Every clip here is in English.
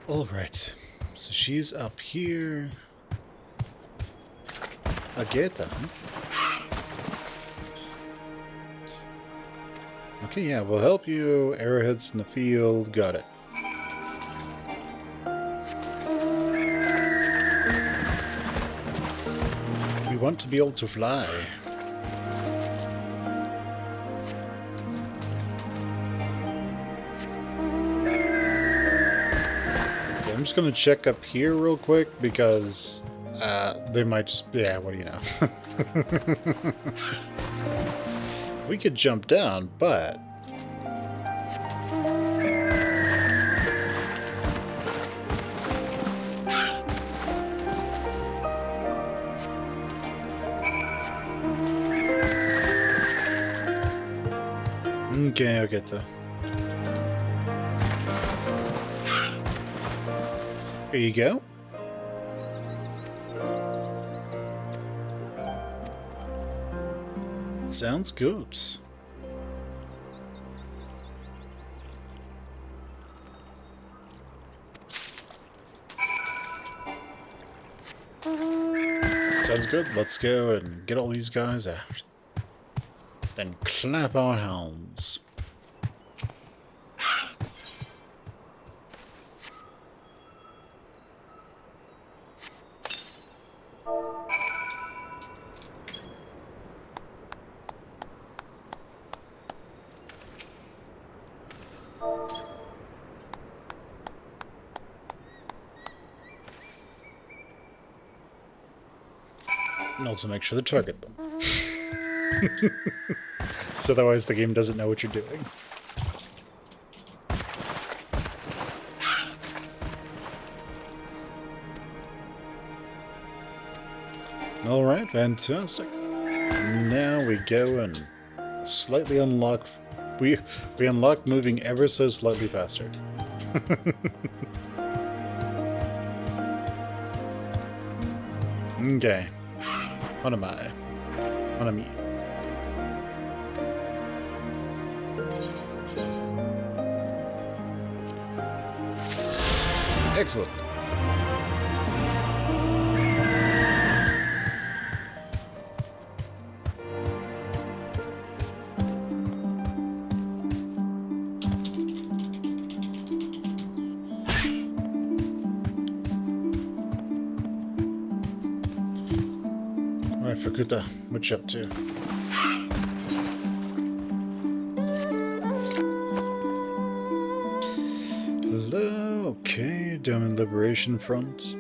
Alright, so she's up here. Ageta, huh? Okay, yeah, we'll help you. Arrowheads in the field, got it. We want to be able to fly. I'm just gonna check up here real quick because they might just, yeah, what do you know? We could jump down, but okay, I'll get the. Here you go. Sounds good. Sounds good. Let's go and get all these guys out. Then clap our hands. And also make sure to target them. So otherwise the game doesn't know what you're doing. Alright, fantastic. Now we go and slightly unlock... We unlock moving ever so slightly faster. Okay. What am I? What am I? Excellent. Alright, Fukuta, what you up to? Hello, okay, Domain Liberation Front.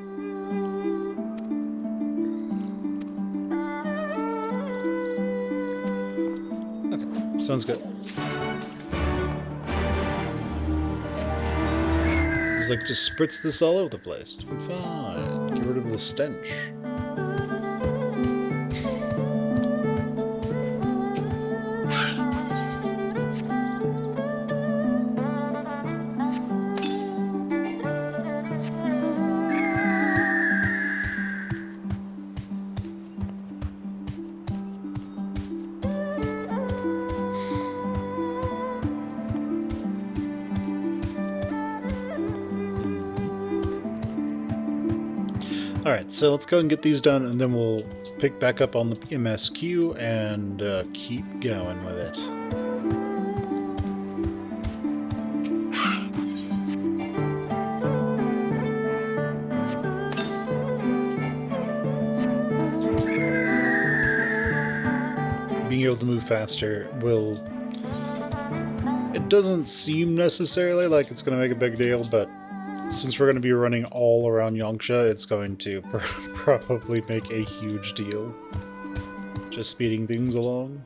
Okay, sounds good. He's like, just spritz this all over the place. Fine, get rid of the stench. Alright, so let's go and get these done, and then we'll pick back up on the MSQ and keep going with it. Being able to move faster will... It doesn't seem necessarily like it's going to make a big deal, but since we're going to be running all around Yangsha, it's going to probably make a huge deal. Just speeding things along.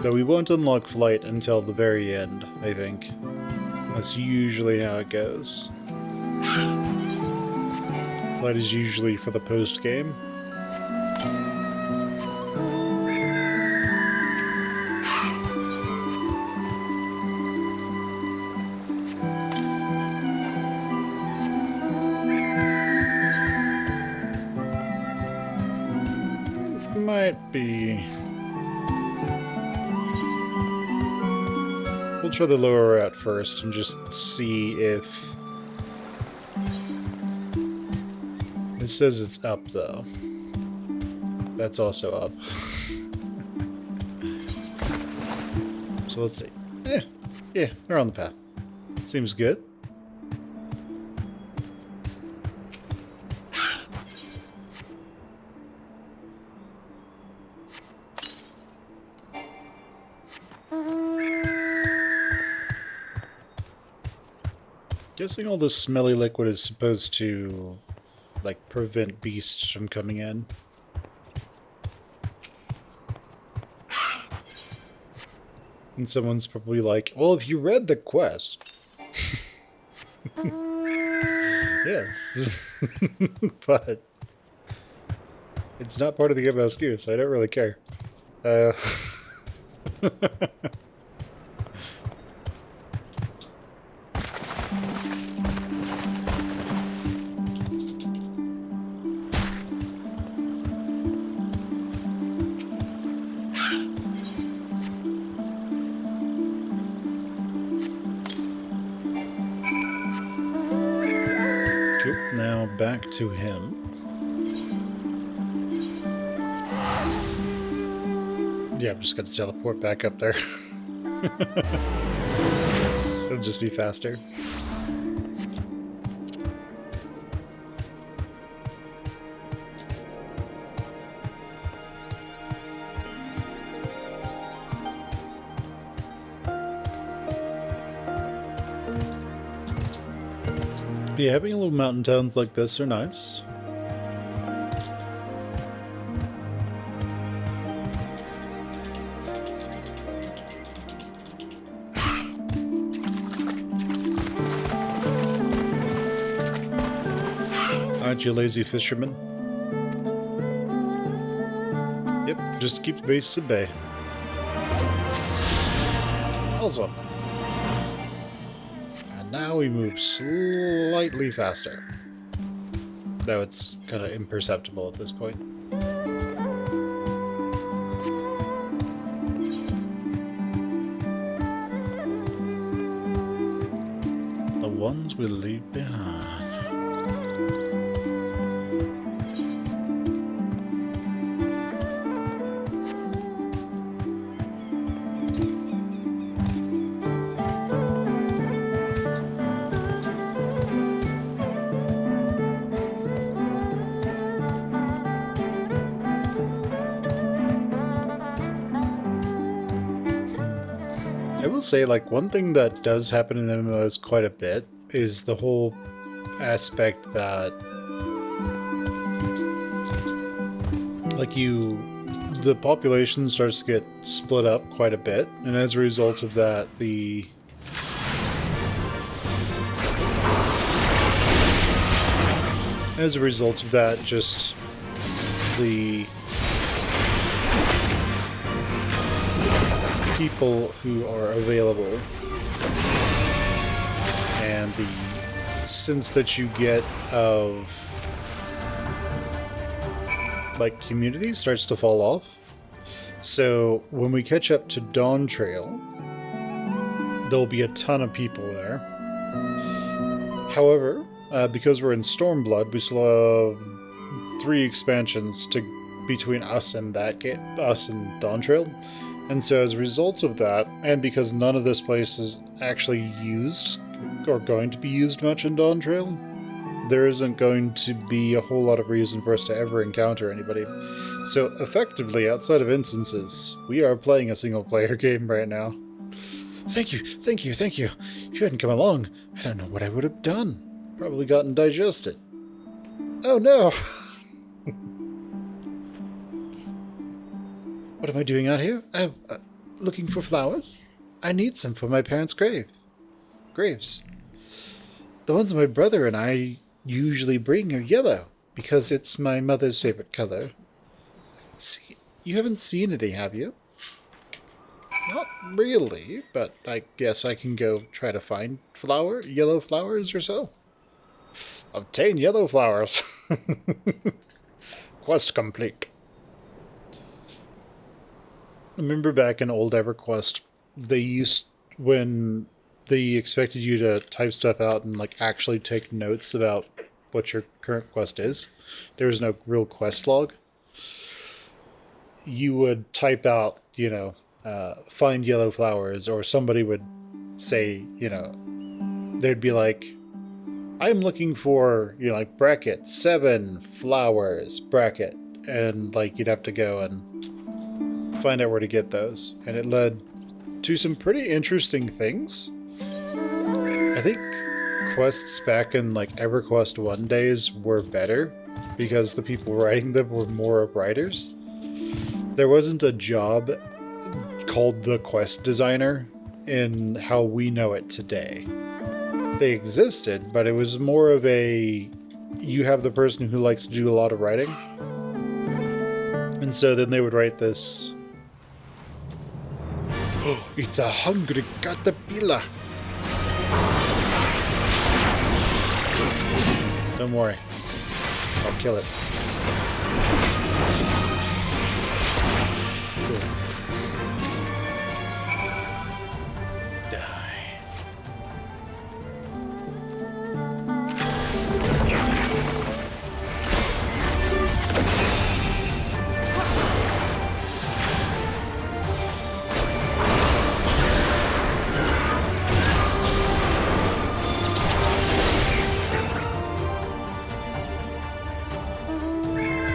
Though we won't unlock flight until the very end, I think. That's usually how it goes. Flight is usually for the post-game. Might be... try the lower at first and just see if... It says it's up, though. That's also up. So let's see. Yeah, they're on the path. Seems good. Guessing all this smelly liquid is supposed to, like, prevent beasts from coming in. And someone's probably like, well, if you read the quest... Yes. But... it's not part of the MSQ, so I don't really care. Now back to him. Yeah, I'm just gonna teleport back up there. It'll just be faster. Yeah, having little mountain towns like this are nice. Aren't you a lazy fisherman? Yep, just keep the beasts at bay. Also. Now we move slightly faster. Though it's kind of imperceptible at this point. The ones we leave behind. I will say, like, one thing that does happen in MMOs quite a bit is the whole aspect that, like, the population starts to get split up quite a bit, and as a result of that, just the people who are available and the sense that you get of, like, community starts to fall off. So when we catch up to Dawntrail, there'll be a ton of people there. However, because we're in Stormblood, we still have 3 expansions between us and Dawntrail. And so as a result of that, and because none of this place is actually used, or going to be used much in Dawntrail, there isn't going to be a whole lot of reason for us to ever encounter anybody. So effectively, outside of instances, we are playing a single-player game right now. Thank you, thank you, thank you. If you hadn't come along, I don't know what I would have done. Probably gotten digested. Oh no! What am I doing out here? I'm looking for flowers. I need some for my parents' graves. The ones my brother and I usually bring are yellow, because it's my mother's favorite color. See, you haven't seen any, have you? Not really, but I guess I can go try to find yellow flowers or so. Obtain yellow flowers. Quest complete. Remember back in old EverQuest, they used when they expected you to type stuff out and like actually take notes about what your current quest is, there was no real quest log. You would type out, find yellow flowers, or somebody would say, they'd be like, I'm looking for, like bracket 7 flowers bracket, and like you'd have to go and find out where to get those, and it led to some pretty interesting things. I think quests back in like EverQuest 1 days were better because the people writing them were more writers. There wasn't a job called the quest designer in how we know it today. They existed, but it was more of a, you have the person who likes to do a lot of writing. And so then they would write this, oh, it's a hungry caterpillar. Don't worry, I'll kill it. Cool. Die.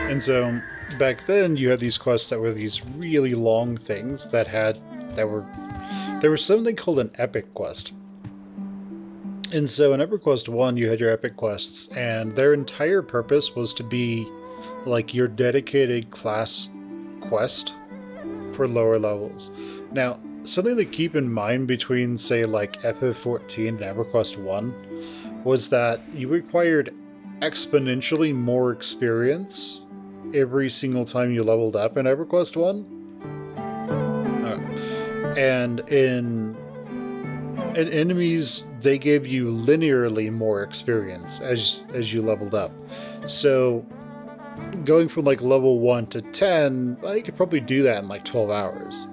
And so back then you had these quests that were these really long things there was something called an epic quest. And so in EverQuest 1 you had your epic quests, and their entire purpose was to be like your dedicated class quest for lower levels. Now, something to keep in mind between, say, like FF14 and EverQuest 1 was that you required exponentially more experience every single time you leveled up in EverQuest 1. And in enemies, they gave you linearly more experience as you leveled up. So going from like level 1 to 10, well, you could probably do that in like 12 hours.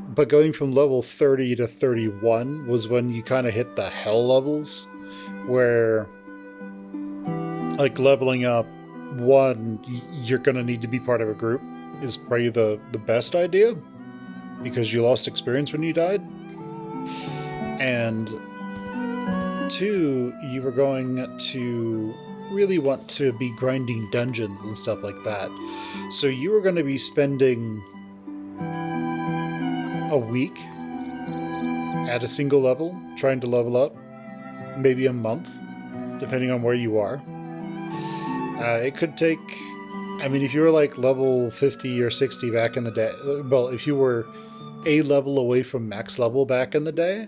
But going from level 30 to 31 was when you kind of hit the hell levels, where like leveling up 1, you're going to need to be part of a group is probably the best idea, because you lost experience when you died. And 2, you were going to really want to be grinding dungeons and stuff like that. So you were going to be spending a week at a single level trying to level up, maybe a month, depending on where you are. It could take, I mean, if you were like level 50 or 60 back in the day, well, if you were a level away from max level back in the day,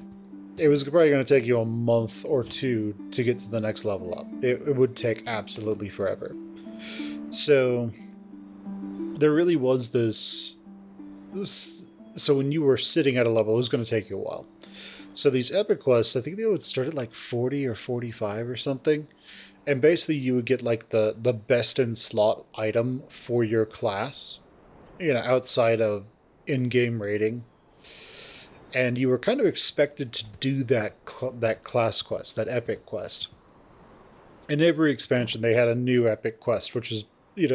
it was probably going to take you a month or 2 to get to the next level up. It would take absolutely forever. So there really was this, so when you were sitting at a level, it was going to take you a while. So these epic quests, I think they would start at like 40 or 45 or something. And basically you would get like the best in slot item for your class, outside of in-game rating. And you were kind of expected to do that class quest, that epic quest. In every expansion, they had a new epic quest, which is,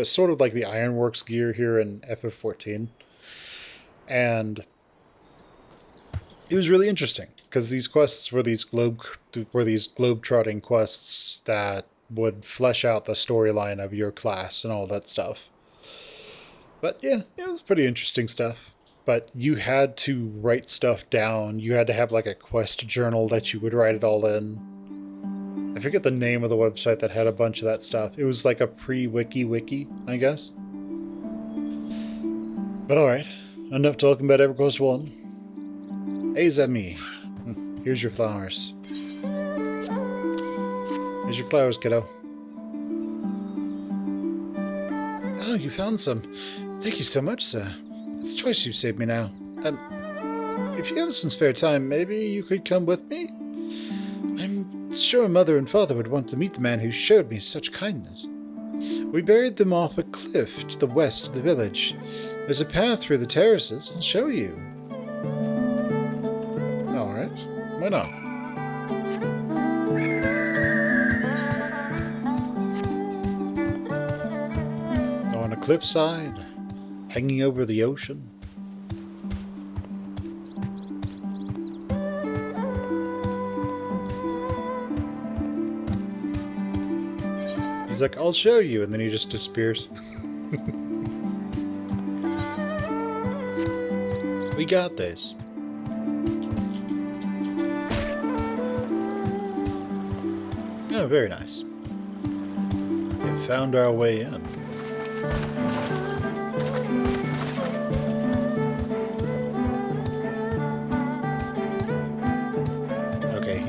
sort of like the Ironworks gear here in FF14. And it was really interesting, because these quests were these globe-trotting quests that would flesh out the storyline of your class and all that stuff. But yeah, it was pretty interesting stuff. But you had to write stuff down. You had to have like a quest journal that you would write it all in. I forget the name of the website that had a bunch of that stuff. It was like a pre-wiki, I guess. But alright, enough talking about EverQuest 1. Hey, Zemi. Here's your flowers. Here's your flowers, kiddo. Oh, you found some. Thank you so much, sir. It's twice you've saved me now. If you have some spare time, maybe you could come with me? I'm sure Mother and Father would want to meet the man who showed me such kindness. We buried them off a cliff to the west of the village. There's a path through the terraces. I'll show you. Alright. Why not? On a cliffside, hanging over the ocean. He's like, I'll show you, and then he just disappears. We got this. Oh, very nice. We found our way in. Okay,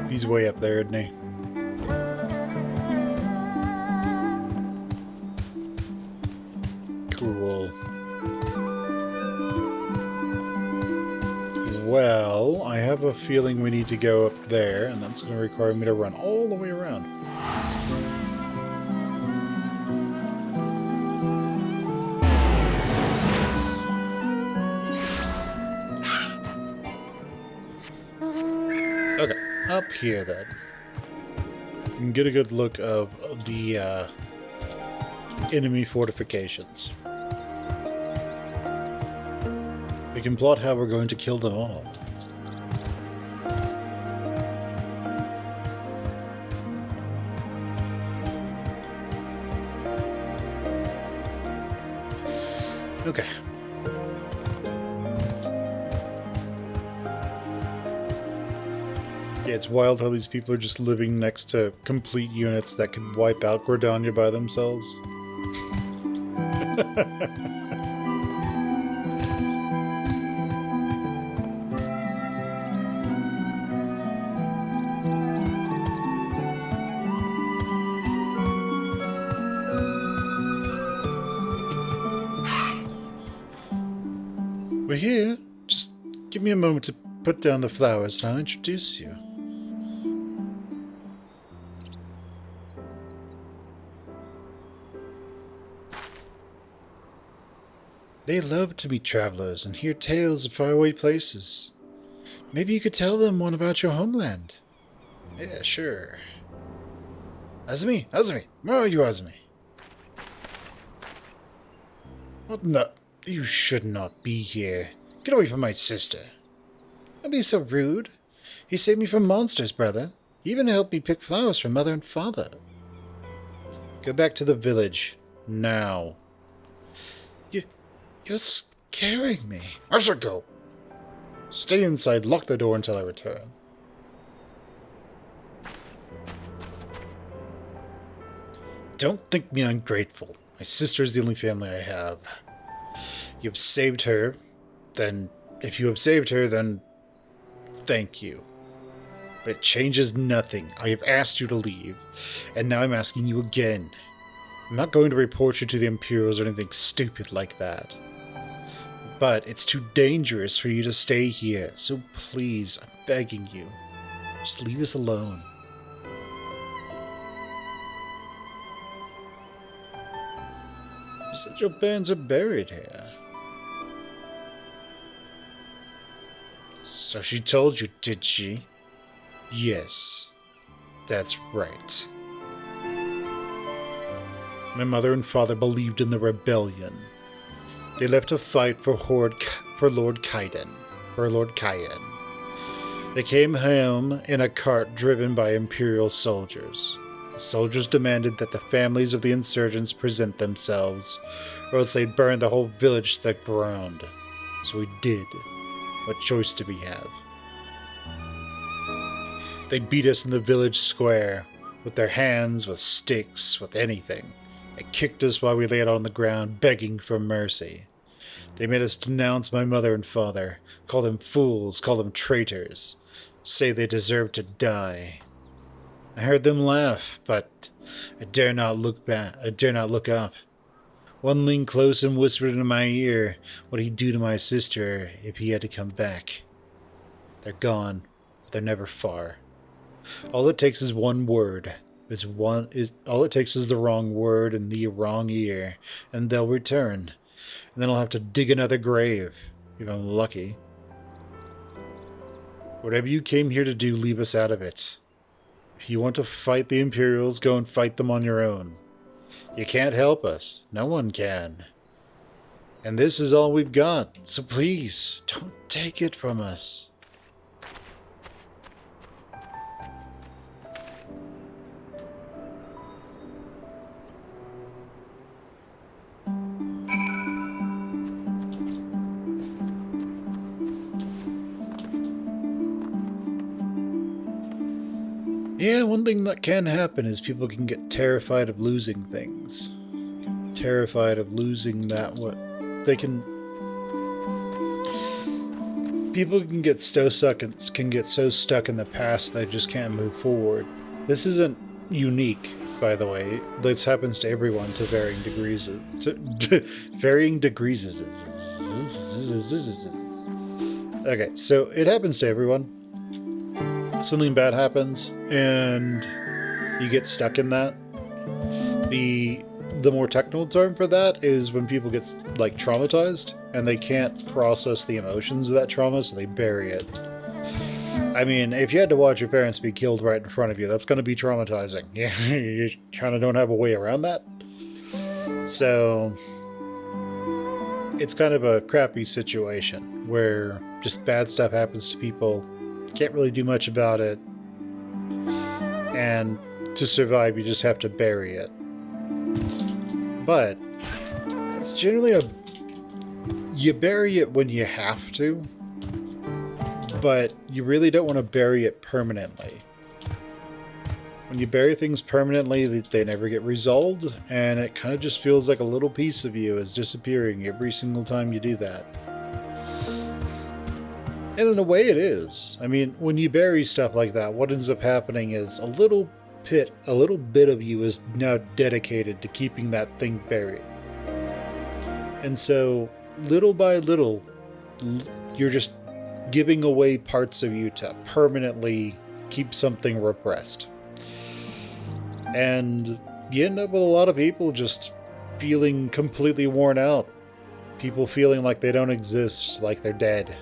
he's way up there, isn't he? Cool. Well, I have a feeling we need to go up there, and that's going to require me to run all the way around. Okay, up here then. You can get a good look of the enemy fortifications. We can plot how we're going to kill them all. Okay. Yeah, it's wild how these people are just living next to complete units that could wipe out Gridania by themselves. We're here. Just give me a moment to put down the flowers and I'll introduce you. They love to meet travelers and hear tales of faraway places. Maybe you could tell them one about your homeland. Yeah, sure. Azumi! Where are you, Azumi? What the? You should not be here. Get away from my sister. Don't be so rude. He saved me from monsters, brother. He even helped me pick flowers for mother and father. Go back to the village. Now. You're scaring me. I should go. Stay inside. Lock the door until I return. Don't think me ungrateful. My sister is the only family I have. You have saved her, then... If you have saved her, then... Thank you. But it changes nothing. I have asked you to leave, and now I'm asking you again. I'm not going to report you to the Imperials or anything stupid like that. But it's too dangerous for you to stay here, so please, I'm begging you. Just leave us alone. You said your bands are buried here. So she told you, did she? Yes, that's right. My mother and father believed in the rebellion. They left to fight for Lord Kaiden. They came home in a cart driven by Imperial soldiers. The soldiers demanded that the families of the insurgents present themselves, or else they'd burn the whole village to the ground. So we did. What choice did we have? They beat us in the village square, with their hands, with sticks, with anything. They kicked us while we lay out on the ground, begging for mercy. They made us denounce my mother and father, call them fools, call them traitors, say they deserved to die. I heard them laugh, but I dare not look back. I dare not look up. One leaned close and whispered into my ear what he'd do to my sister if he had to come back. They're gone, but they're never far. All it takes is one word. All it takes is the wrong word in the wrong ear, and they'll return. And then I'll have to dig another grave, if I'm lucky. Whatever you came here to do, leave us out of it. If you want to fight the Imperials, go and fight them on your own. You can't help us. No one can. And this is all we've got, so please, don't take it from us. Yeah, one thing that can happen is people can get terrified of losing things. Terrified of losing that what they can. People can get so stuck in the past they just can't move forward. This isn't unique, by the way. This happens to everyone to varying degrees. Varying degrees. Okay, so it happens to everyone. Something bad happens and you get stuck in that. The more technical term for that is when people get like traumatized and they can't process the emotions of that trauma, so they bury it. I mean, if you had to watch your parents be killed right in front of you, that's going to be traumatizing. Yeah, you kind of don't have a way around that. So it's kind of a crappy situation where just bad stuff happens to people. Can't really do much about it, and to survive you just have to bury it. But it's generally you bury it when you have to, but you really don't want to bury it permanently. When you bury things permanently, they never get resolved, and it kind of just feels like a little piece of you is disappearing every single time you do that. And in a way it is. I mean, when you bury stuff like that, what ends up happening is a little bit of you is now dedicated to keeping that thing buried. And so, little by little, you're just giving away parts of you to permanently keep something repressed. And you end up with a lot of people just feeling completely worn out. People feeling like they don't exist, like they're dead.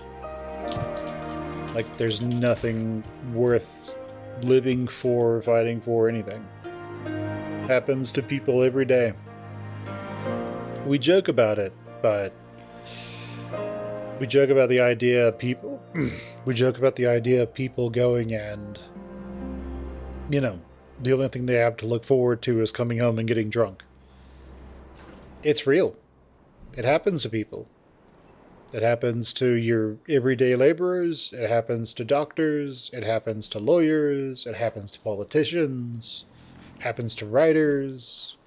Like there's nothing worth living for, fighting for, anything. Happens to people every day. We joke about it, but we joke about the idea of people going and, you know, the only thing they have to look forward to is coming home and getting drunk. It's real. It happens to people. It happens to your everyday laborers, it happens to doctors, it happens to lawyers, it happens to politicians, it happens to writers.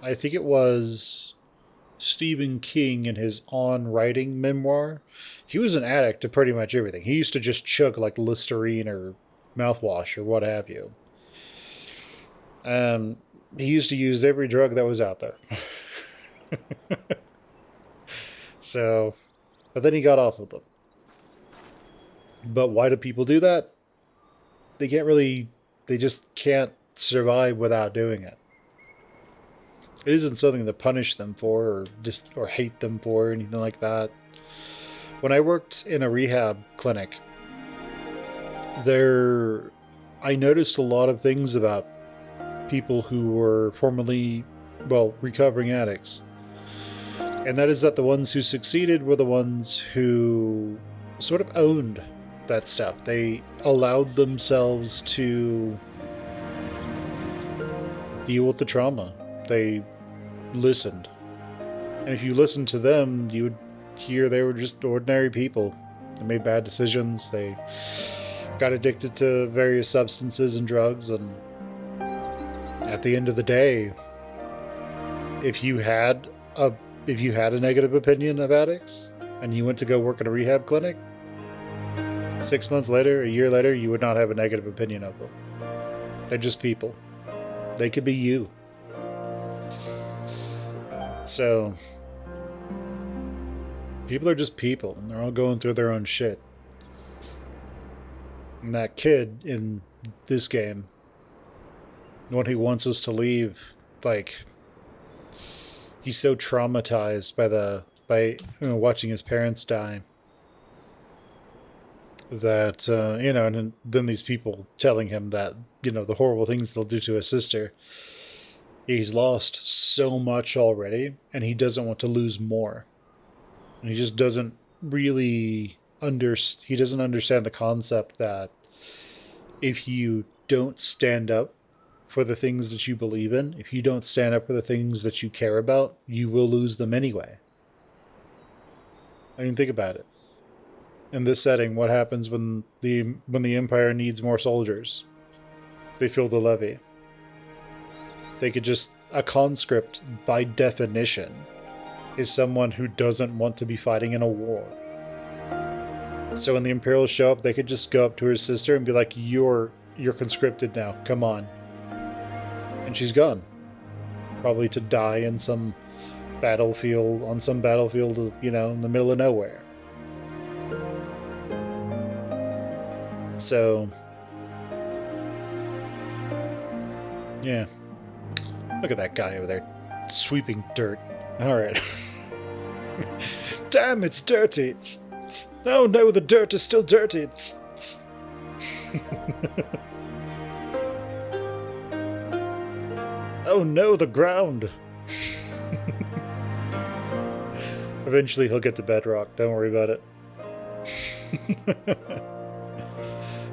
I think it was Stephen King in his On Writing memoir. He was an addict to pretty much everything. He used to just chug like Listerine or mouthwash or what have you. He used to use every drug that was out there. So, but then he got off of them. But why do people do that? They just can't survive without doing it. It isn't something to punish them for or hate them for or anything like that. When I worked in a rehab clinic, I noticed a lot of things about people who were formerly, recovering addicts. And that is that the ones who succeeded were the ones who sort of owned that stuff. They allowed themselves to deal with the trauma. They listened. And if you listened to them, you would hear they were just ordinary people. They made bad decisions. They got addicted to various substances and drugs. And at the end of the day, if you had a negative opinion of addicts and you went to go work in a rehab clinic, 6 months later, a year later, you would not have a negative opinion of them. They're just people. They could be you. So, people are just people, and they're all going through their own shit. And that kid in this game, the one who wants us to leave, he's so traumatized by watching his parents die. that, and then these people telling him that, the horrible things they'll do to his sister. He's lost so much already, and he doesn't want to lose more. And he just doesn't really he doesn't understand the concept that if you don't stand up for the things that you believe in, if you don't stand up for the things that you care about, you will lose them anyway. I mean, think about it. In this setting, what happens when the Empire needs more soldiers? They fill the levy. They could just... A conscript, by definition, is someone who doesn't want to be fighting in a war. So when the Imperials show up, they could just go up to her sister and be like, you're conscripted now, come on. And she's gone. Probably to die in some battlefield, in the middle of nowhere. So, yeah. Look at that guy over there, sweeping dirt. Alright. Damn, it's dirty. Oh no, the dirt is still dirty. Oh no, the ground. Eventually he'll get to bedrock, don't worry about it.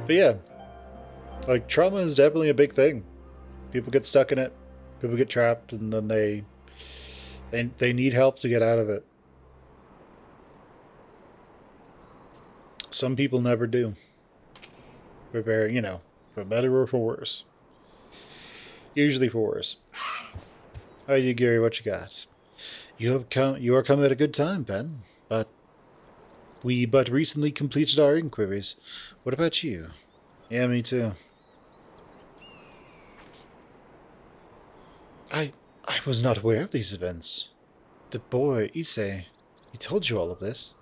But yeah, like, trauma is definitely a big thing. People get stuck in it. People get trapped, and then they need help to get out of it. Some people never do. For better or for worse. Usually for worse. How are you, Gary? What you got? You are coming at a good time, Ben. But we recently completed our inquiries. What about you? Yeah, me too. I was not aware of these events. The boy, Ise, he told you all of this.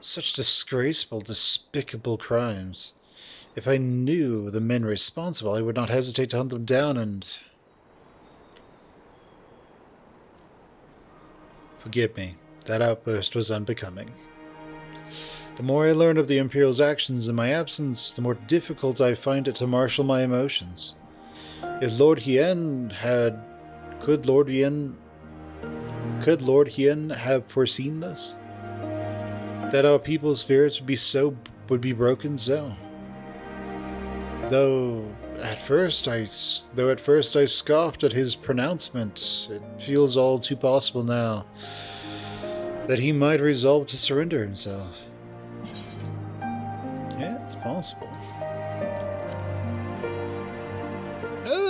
Such disgraceful, despicable crimes. If I knew the men responsible, I would not hesitate to hunt them down and... Forgive me, that outburst was unbecoming. The more I learn of the Imperial's actions in my absence, the more difficult I find it to marshal my emotions. If Lord Hien had... Could Lord Hien have foreseen this? That our people's spirits would be broken so? Though at first I scoffed at his pronouncement, it feels all too possible now that he might resolve to surrender himself. Yeah, it's possible.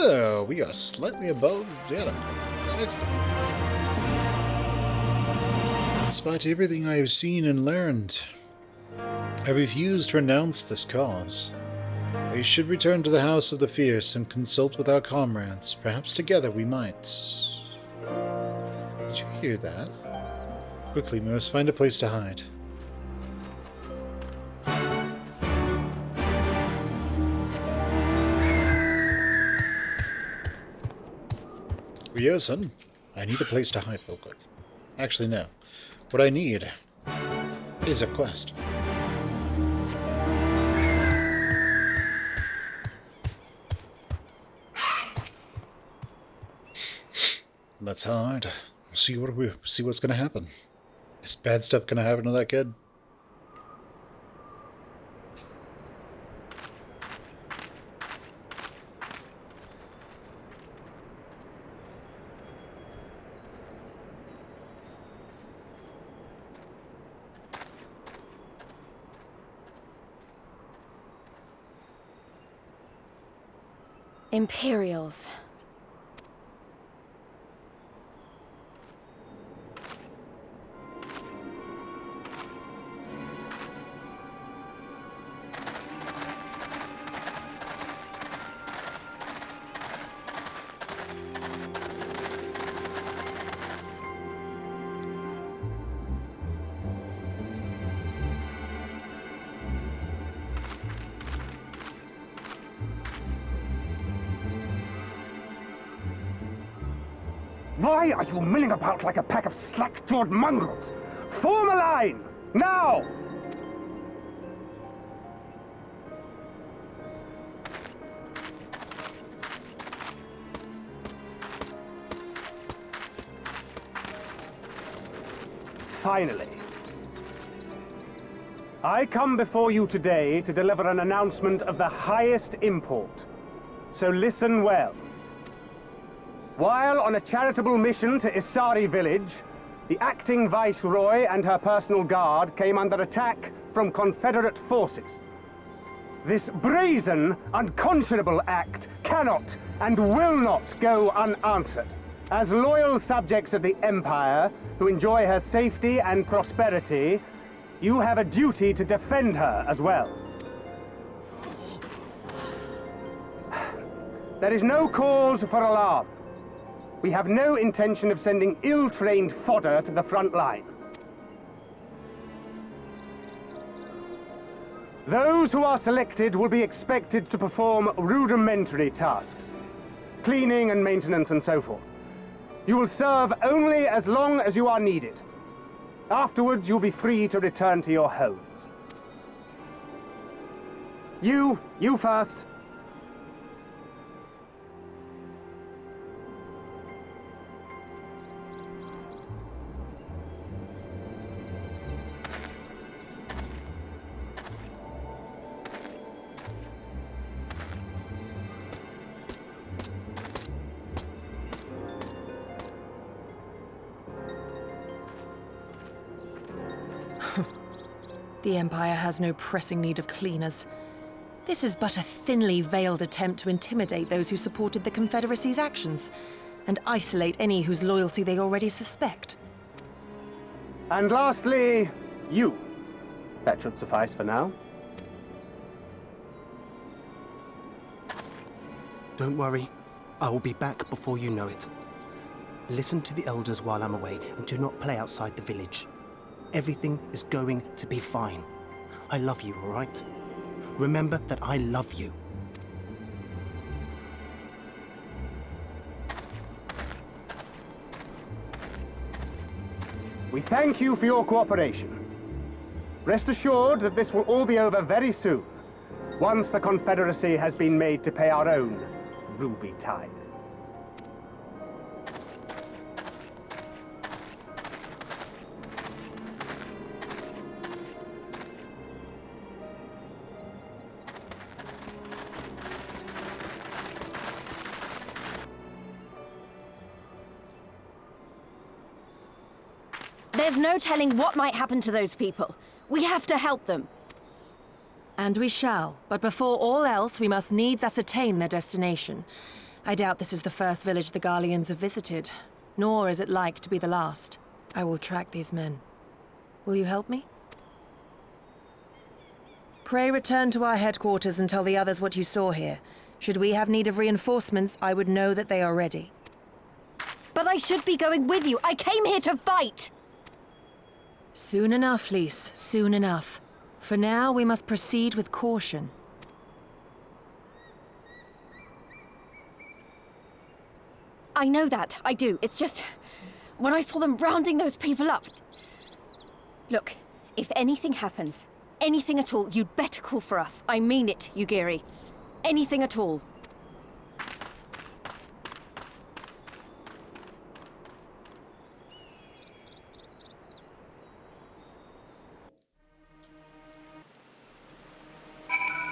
Oh, we are slightly above the enemy. Excellent. Despite everything I have seen and learned, I refuse to renounce this cause. We should return to the House of the Fierce and consult with our comrades. Perhaps together we might... Did you hear that? Quickly, we must find a place to hide. Ryosen, I need a place to hide real quick. Actually, no. What I need is a quest. Let's hide. See what's gonna happen. Is bad stuff gonna happen to that kid? Imperials. Why are you milling about like a pack of slack-jawed mongrels? Form a line! Now! finally. I come before you today to deliver an announcement of the highest import. So listen well. While on a charitable mission to Isari village, the acting Viceroy and her personal guard came under attack from Confederate forces. This brazen, unconscionable act cannot and will not go unanswered. As loyal subjects of the Empire who enjoy her safety and prosperity, you have a duty to defend her as well. There is no cause for alarm. We have no intention of sending ill-trained fodder to the front line. Those who are selected will be expected to perform rudimentary tasks, cleaning and maintenance and so forth. You will serve only as long as you are needed. Afterwards, you'll be free to return to your homes. You first. The Empire has no pressing need of cleaners. This is but a thinly veiled attempt to intimidate those who supported the Confederacy's actions, and isolate any whose loyalty they already suspect. And lastly, you. That should suffice for now. Don't worry, I will be back before you know it. Listen to the elders while I'm away, and do not play outside the village. Everything is going to be fine. I love you, all right? Remember that I love you. We thank you for your cooperation. Rest assured that this will all be over very soon, once the Confederacy has been made to pay our own ruby tithe. There's no telling what might happen to those people. We have to help them. And we shall, but before all else, we must needs ascertain their destination. I doubt this is the first village the Garleans have visited, nor is it like to be the last. I will track these men. Will you help me? Pray return to our headquarters and tell the others what you saw here. Should we have need of reinforcements, I would know that they are ready. But I should be going with you. I came here to fight! Soon enough, Lise, soon enough. For now, we must proceed with caution. I know that, I do. It's just... when I saw them rounding those people up... Look, if anything happens, anything at all, you'd better call for us. I mean it, Yugiri. Anything at all.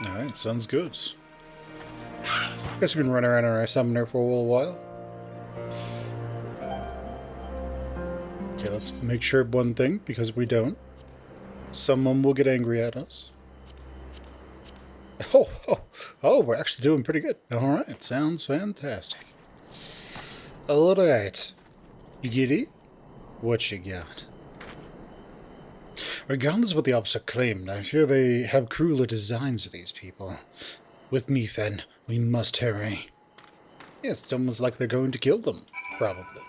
Alright, sounds good. Guess we can run around on our summoner for a little while. Okay, let's make sure of one thing, because if we don't, someone will get angry at us. Oh, we're actually doing pretty good. Alright, sounds fantastic. Alright. You get it? What you got? Regardless of what the opposite claimed, I fear they have crueler designs for these people. With me, Fen, we must hurry. Yeah, it's almost like they're going to kill them, probably.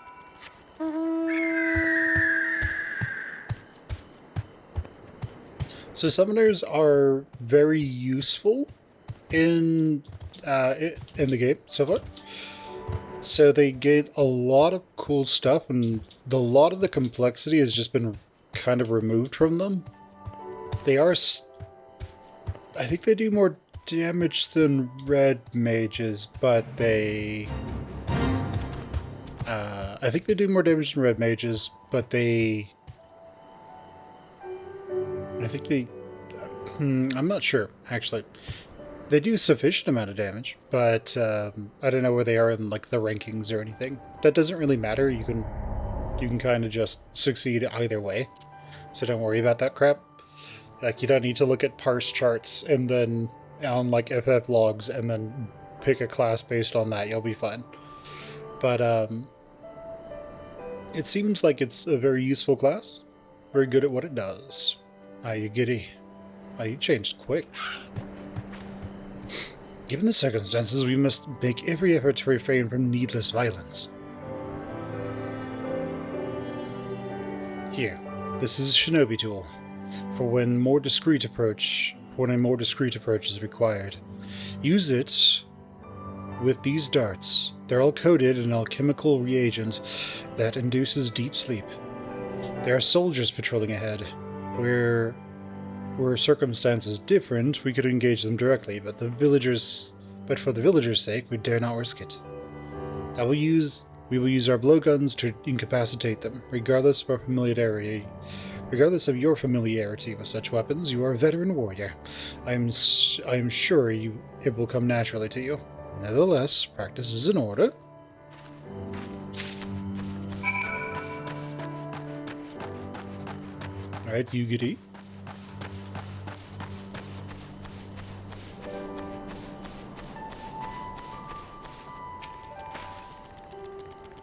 So summoners are very useful in the game so far. So they get a lot of cool stuff, and a lot of the complexity has just been kind of removed from them. They are... I think they do more damage than red mages, but they... I think they do more damage than red mages, but they I think they... I'm not sure, actually. They do sufficient amount of damage, but I don't know where they are in like the rankings or anything. That doesn't really matter. You can kind of just succeed either way, so don't worry about that crap. Like, you don't need to look at parse charts and then on like FF logs and then pick a class based on that. You'll be fine. But it seems like it's a very useful class, very good at what it does. Ah, you giddy. Ah, you changed quick. Given the circumstances, we must make every effort to refrain from needless violence. Here, this is a shinobi tool, for when a more discreet approach is required. Use it with these darts. They're all coated in alchemical reagent that induces deep sleep. There are soldiers patrolling ahead. Were circumstances different, we could engage them directly, but for the villagers' sake, we dare not risk it. We will use our blowguns to incapacitate them, regardless of your familiarity with such weapons. You are a veteran warrior. I am sure it will come naturally to you. Nevertheless, practice is in order. Alright, Yugiri.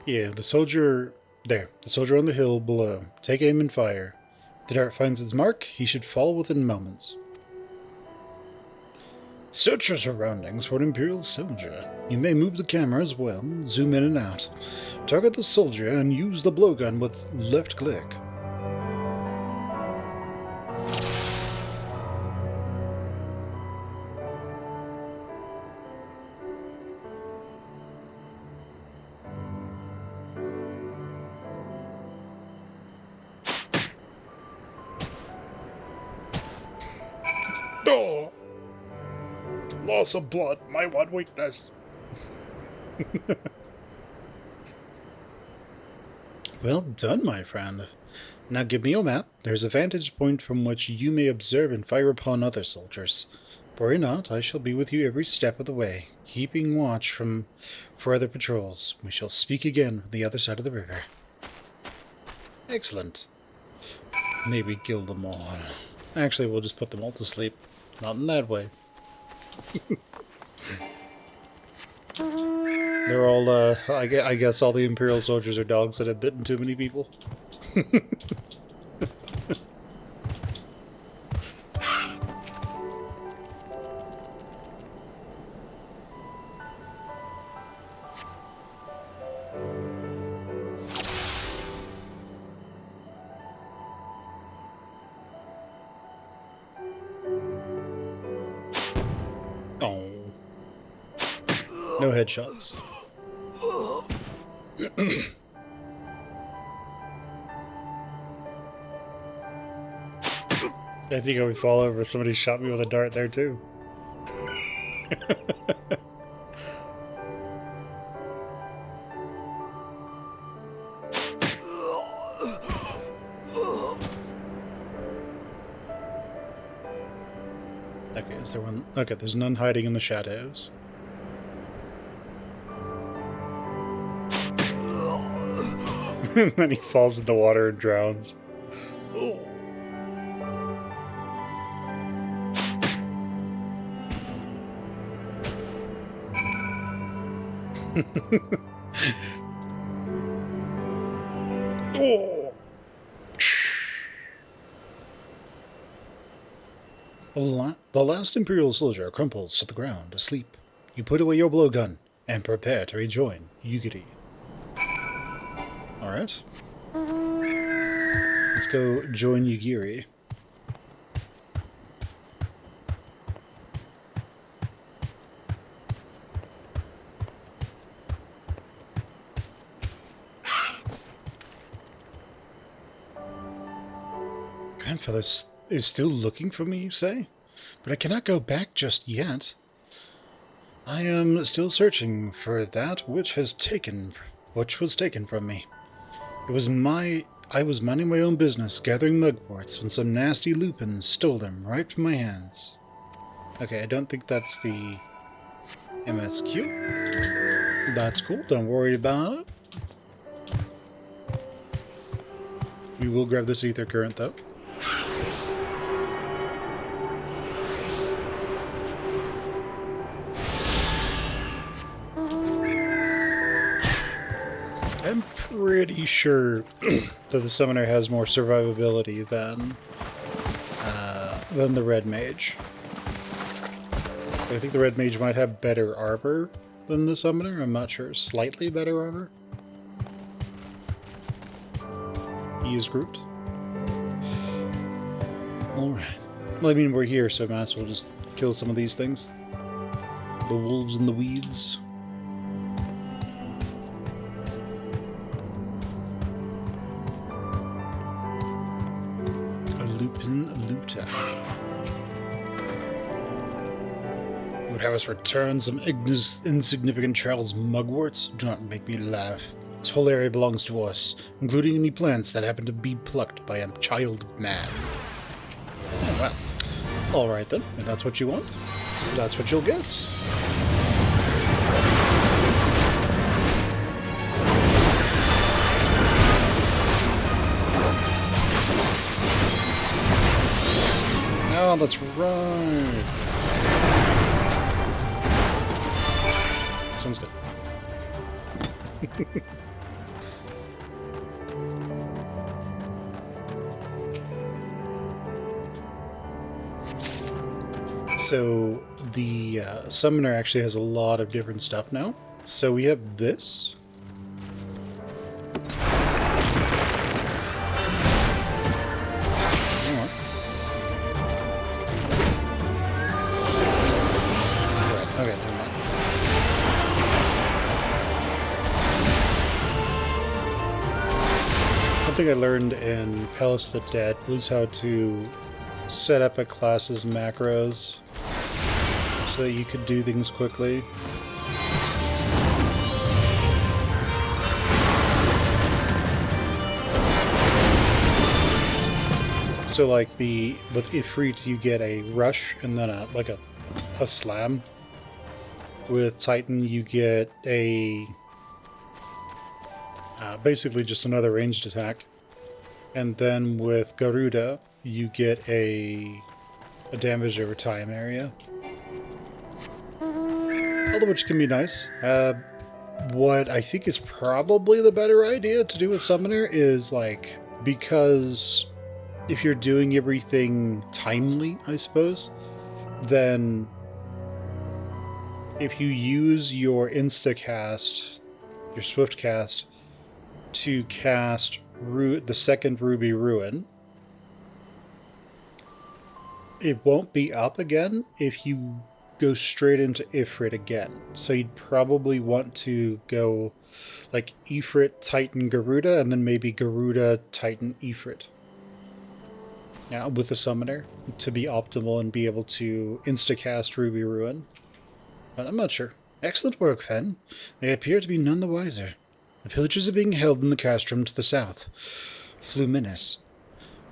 Yeah, the soldier on the hill below. Take aim and fire. If the dart finds its mark, he should fall within moments. Search your surroundings for an Imperial soldier. You may move the camera as well, zoom in and out. Target the soldier and use the blowgun with left click. Oh! Loss of blood, my one weakness. Well done, my friend. Now give me your map. There's a vantage point from which you may observe and fire upon other soldiers. Worry not, I shall be with you every step of the way, keeping watch for other patrols. We shall speak again from the other side of the river. Excellent. Maybe kill them all. Actually, we'll just put them all to sleep. Not in that way. They're all, I guess all the Imperial soldiers are dogs that have bitten too many people. Oh. No headshots. I think I would fall over if somebody shot me with a dart there too. Okay, is there one? Okay, there's none hiding in the shadows. And then he falls in the water and drowns. Oh. Oh. The last Imperial soldier crumples to the ground, asleep. You put away your blowgun and prepare to rejoin Yugiri. Alright. Let's go join Yugiri. Grandfather is still looking for me, you say? But I cannot go back just yet. I am still searching for that which was taken from me. It was my I was minding my own business, gathering mugworts, when some nasty lupins stole them right from my hands. Okay, I don't think that's the MSQ. That's cool, don't worry about it. We will grab this ether current, though. I'm pretty sure that the summoner has more survivability than the red mage. I think the red mage might have better armor than the summoner. I'm not sure. Slightly better armor. He is grouped. Alright. Well, I mean, we're here, so I might as well just kill some of these things. The wolves and the weeds. A lupin, a luta. Would have us return some insignificant child's mugworts? Do not make me laugh. This whole area belongs to us, including any plants that happen to be plucked by a child man. Oh, well. Alright then, if that's what you want, that's what you'll get. Oh, that's right. Sounds good. So the summoner actually has a lot of different stuff now. So we have this. Hang on. Right, okay, never mind. One thing I learned in Palace of the Dead was how to set up a class's macros so that you could do things quickly. So like with Ifrit you get a rush and then a slam. With Titan you get a basically just another ranged attack. And then with Garuda you get a damage over time area. All of which can be nice. What I think is probably the better idea to do with Summoner is, like, because if you're doing everything timely, I suppose, then if you use your instacast, your swift cast, to cast the second Ruby Ruin, it won't be up again if you go straight into Ifrit again. So you'd probably want to go like Ifrit, Titan, Garuda, and then maybe Garuda, Titan, Ifrit. Now with the summoner to be optimal and be able to instacast Ruby Ruin. But I'm not sure. Excellent work, Fen. They appear to be none the wiser. The pillagers are being held in the castrum to the south. Fluminis.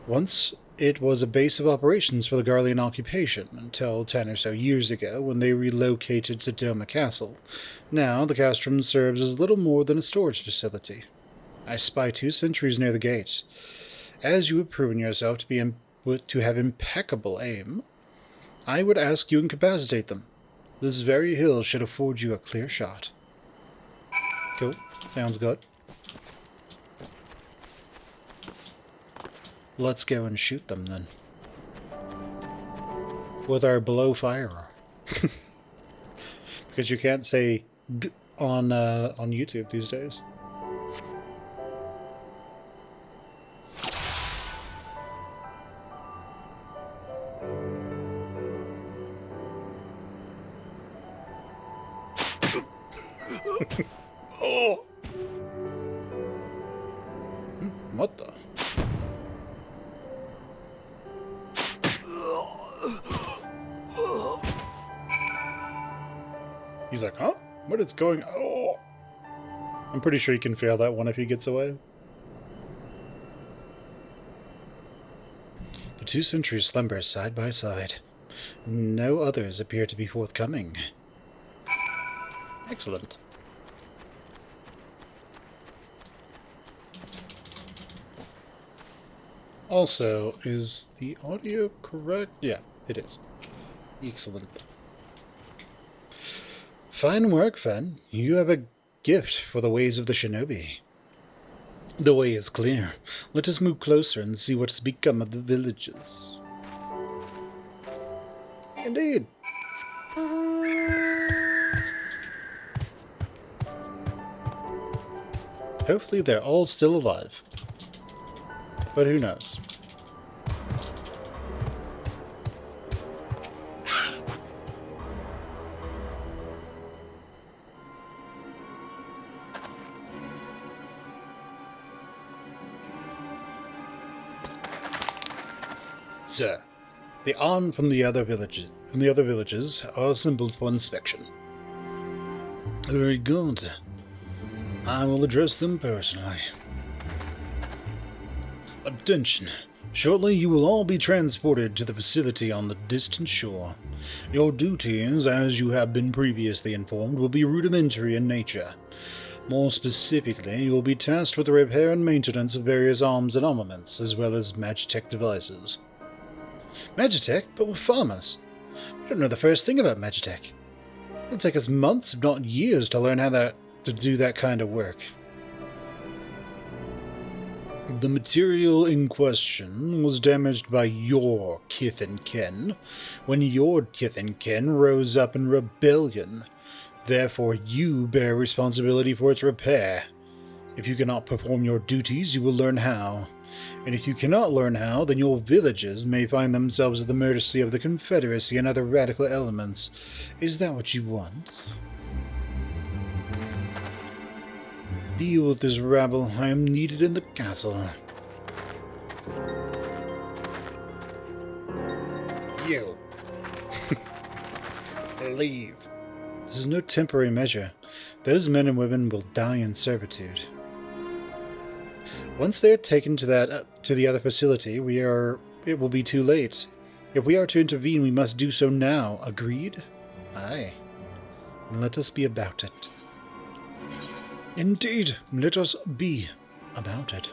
Once it was a base of operations for the Garlean occupation until 10 or so years ago when they relocated to Doma Castle. Now the castrum serves as little more than a storage facility. I spy 2 sentries near the gate. As you have proven yourself to have impeccable aim, I would ask you incapacitate them. This very hill should afford you a clear shot. Cool. Sounds good. Let's go and shoot them then. With our blow fire. Because you can't say on YouTube these days. Oh! What the? He's like, huh? What is going on? Oh! I'm pretty sure he can fail that one if he gets away. The two sentries slumber side by side. No others appear to be forthcoming. Excellent. Also, is the audio correct? Yeah, it is. Excellent. Fine work, Fen. You have a gift for the ways of the shinobi. The way is clear. Let us move closer and see what has become of the villages. Indeed. Hopefully they're all still alive. But who knows? Sir, the armed from the other villages are assembled for inspection. Very good. I will address them personally. Attention. Shortly you will all be transported to the facility on the distant shore. Your duties, as you have been previously informed, will be rudimentary in nature. More specifically, you will be tasked with the repair and maintenance of various arms and armaments, as well as Magitech devices. Magitech? But we're farmers. We don't know the first thing about Magitech. It'll take us months, if not years, to learn how to do that kind of work. The material in question was damaged by your kith and kin, when your kith and kin rose up in rebellion. Therefore, you bear responsibility for its repair. If you cannot perform your duties, you will learn how. And if you cannot learn how, then your villages may find themselves at the mercy of the Confederacy and other radical elements. Is that what you want? Deal with this rabble. I am needed in the castle. You. Leave. This is no temporary measure. Those men and women will die in servitude. Once they are taken to the other facility, it will be too late. If we are to intervene, we must do so now. Agreed? Aye. And let us be about it. Indeed, let us be about it.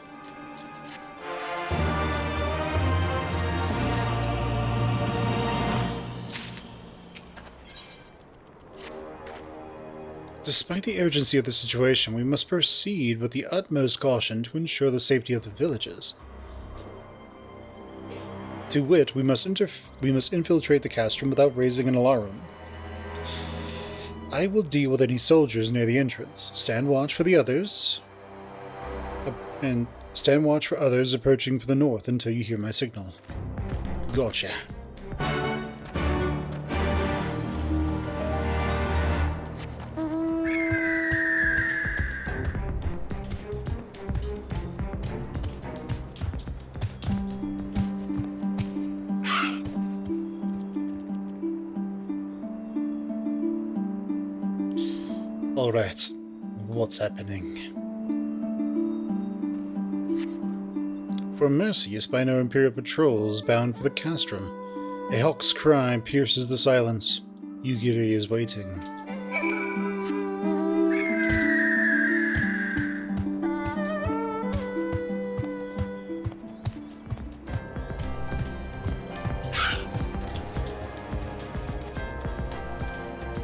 Despite the urgency of the situation, we must proceed with the utmost caution to ensure the safety of the villages. To wit, we must infiltrate the castrum without raising an alarm. I will deal with any soldiers near the entrance. Stand watch for the others, and stand watch for others approaching from the north until you hear my signal. Gotcha. Alright, what's happening? For mercy, you spy no Imperial patrols bound for the castrum. A hawk's cry pierces the silence. You get it is waiting.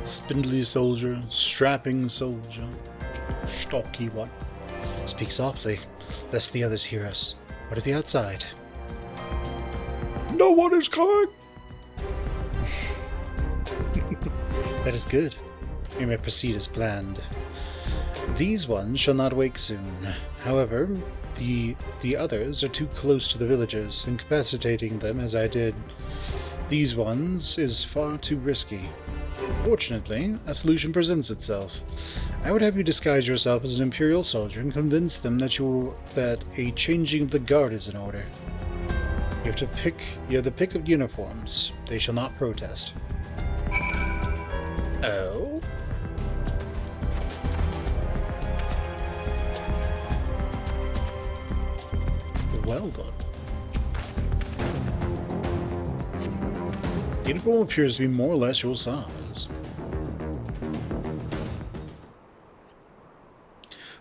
Spindly soldier, strapping soldier, stocky one. Speak softly, lest the others hear us. What at the outside? No one is coming! That is good. You may proceed as planned. These ones shall not wake soon. However, the others are too close to the villagers, incapacitating them as I did. These ones is far too risky. Fortunately, a solution presents itself. I would have you disguise yourself as an Imperial soldier and convince them that a changing of the guard is in order. You have the pick of uniforms. They shall not protest. Oh? Well then. uniform appears to be more or less your size.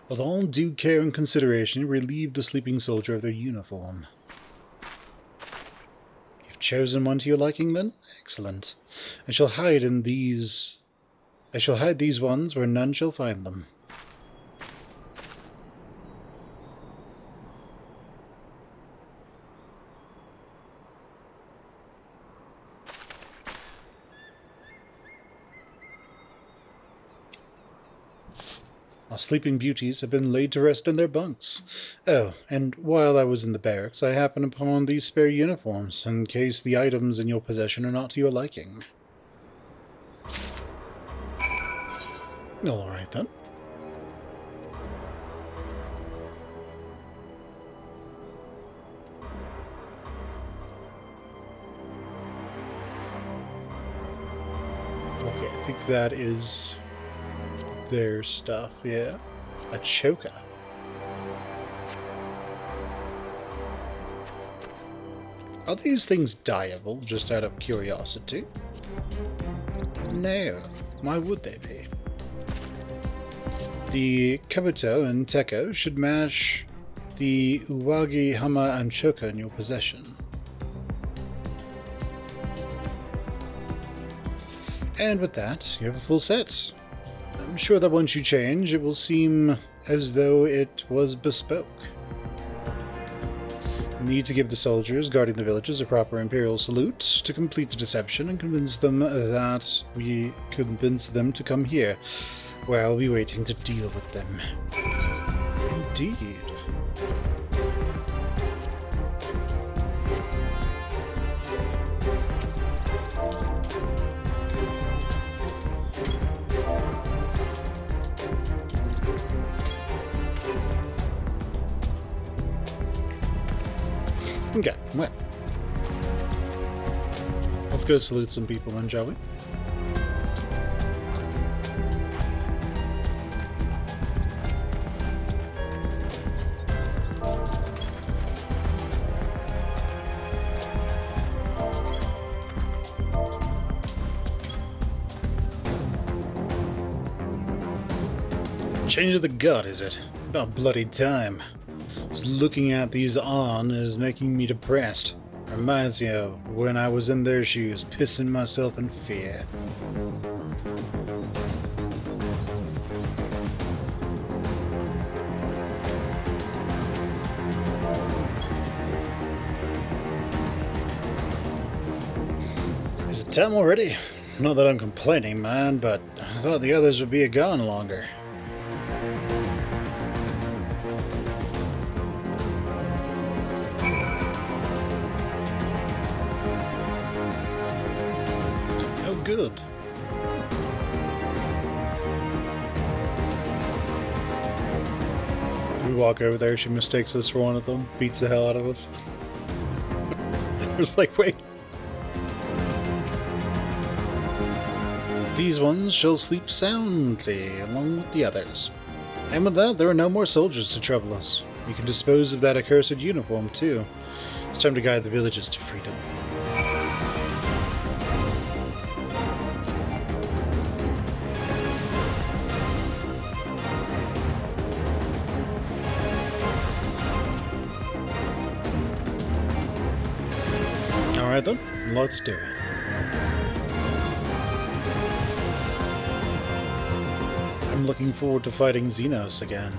With all due care and consideration, relieve the sleeping soldier of their uniform. You've chosen one to your liking, then? Excellent. I shall hide these ones where none shall find them. Our sleeping beauties have been laid to rest in their bunks. Oh, and while I was in the barracks, I happened upon these spare uniforms, in case the items in your possession are not to your liking. Alright then. Okay, I think that is their stuff, yeah. A choker. Are these things dyeable, just out of curiosity? No. Why would they be? The Kabuto and Teko should match the Uwagi, Hama, and Choka in your possession. And with that, you have a full set. I'm sure that once you change, it will seem as though it was bespoke. You need to give the soldiers guarding the villages a proper imperial salute to complete the deception and convince them to come here, where I'll be waiting to deal with them. Indeed. Okay, well. Let's go salute some people then, shall we? Change of the guard, is it? About bloody time. Just looking at these on is making me depressed. Reminds me of when I was in their shoes, pissing myself in fear. Is it time already? Not that I'm complaining, man, but I thought the others would be gone longer. Good. We walk over there, she mistakes us for one of them, beats the hell out of us. It's like, wait. These ones shall sleep soundly, along with the others. And with that, there are no more soldiers to trouble us. We can dispose of that accursed uniform, too. It's time to guide the villages to freedom. Alright then, let's do it. I'm looking forward to fighting Xenos again.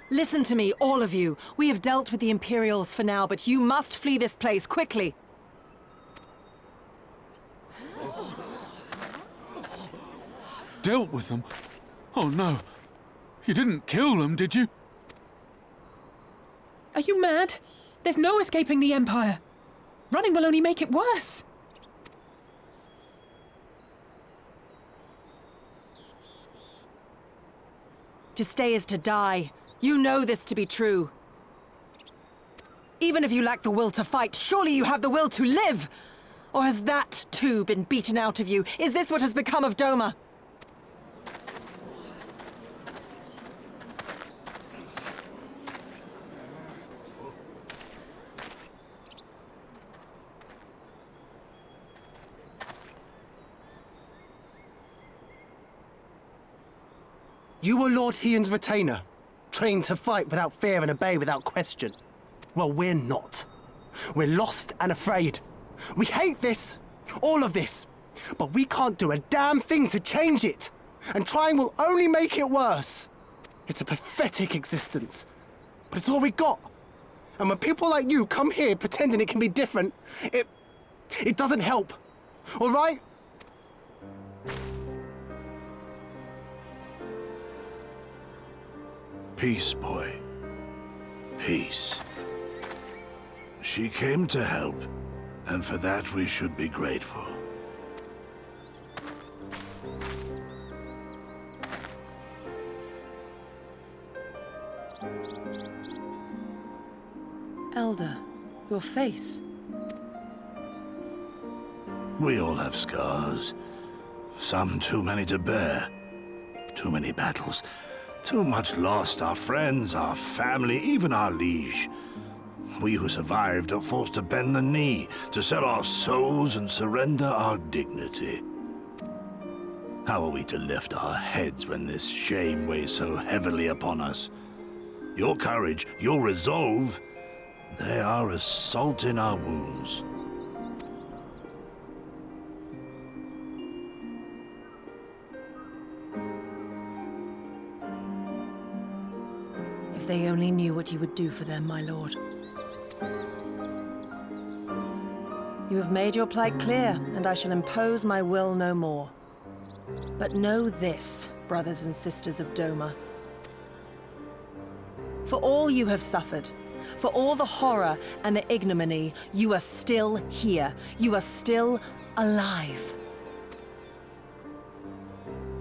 Listen to me, all of you. We have dealt with the Imperials for now, but you must flee this place, quickly. Dealt with them? Oh no. You didn't kill them, did you? Are you mad? There's no escaping the Empire. Running will only make it worse. To stay is to die. You know this to be true. Even if you lack the will to fight, surely you have the will to live! Or has that, too, been beaten out of you? Is this what has become of Doma? You were Lord Hien's retainer, trained to fight without fear and obey without question. Well, we're not. We're lost and afraid. We hate this, all of this, but we can't do a damn thing to change it. And trying will only make it worse. It's a pathetic existence, but it's all we got. And when people like you come here pretending it can be different, it doesn't help, all right? Peace, boy. Peace. She came to help, and for that we should be grateful. Elder, your face. We all have scars. Some too many to bear. Too many battles. Too much lost, our friends, our family, even our liege. We who survived are forced to bend the knee, to sell our souls and surrender our dignity. How are we to lift our heads when this shame weighs so heavily upon us? Your courage, your resolve, they are as salt in our wounds. If they only knew what you would do for them, my lord. You have made your plight clear, and I shall impose my will no more. But know this, brothers and sisters of Doma. For all you have suffered, for all the horror and the ignominy, you are still here. You are still alive.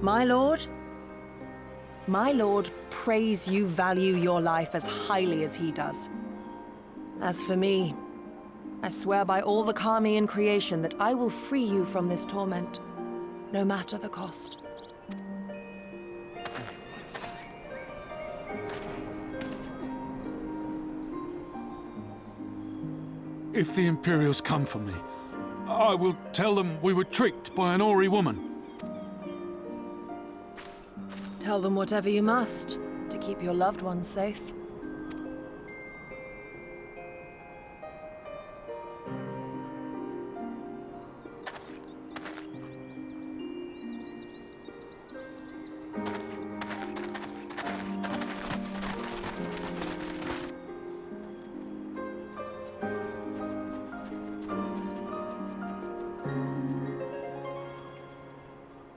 My lord prays you value your life as highly as he does. As for me, I swear by all the Kami in creation that I will free you from this torment, no matter the cost. If the Imperials come for me, I will tell them we were tricked by an Ori woman. Tell them whatever you must, to keep your loved ones safe.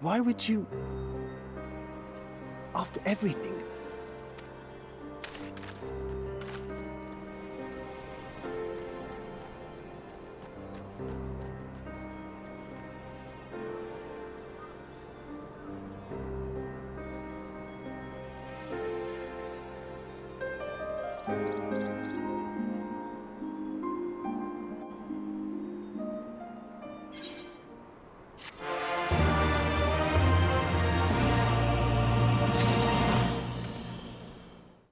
Why would you... After everything,